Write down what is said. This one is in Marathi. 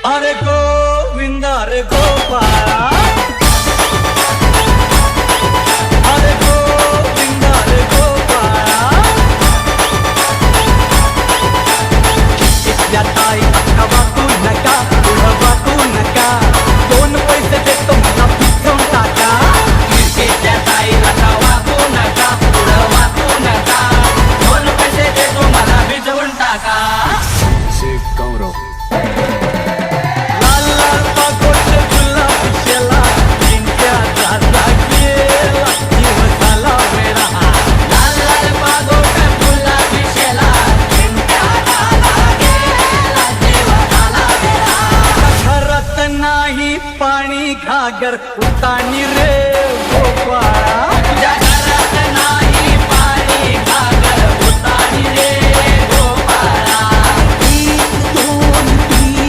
अरे गोविंद अरे गोपाळा, अरे गोविंद अरे गोपाळा, इथल्या ताई अक्का वाकू नका, पुढं वाकू नका, दोन पैसे देतो मला भिजवून टाका. इथल्या ताई अक्का वाकू नका, पुढं वाकू नका, दोन पैसे देतो मला भिजवून टाका. गौरव नाही पाणी घागर उतानी रे गोपाळ.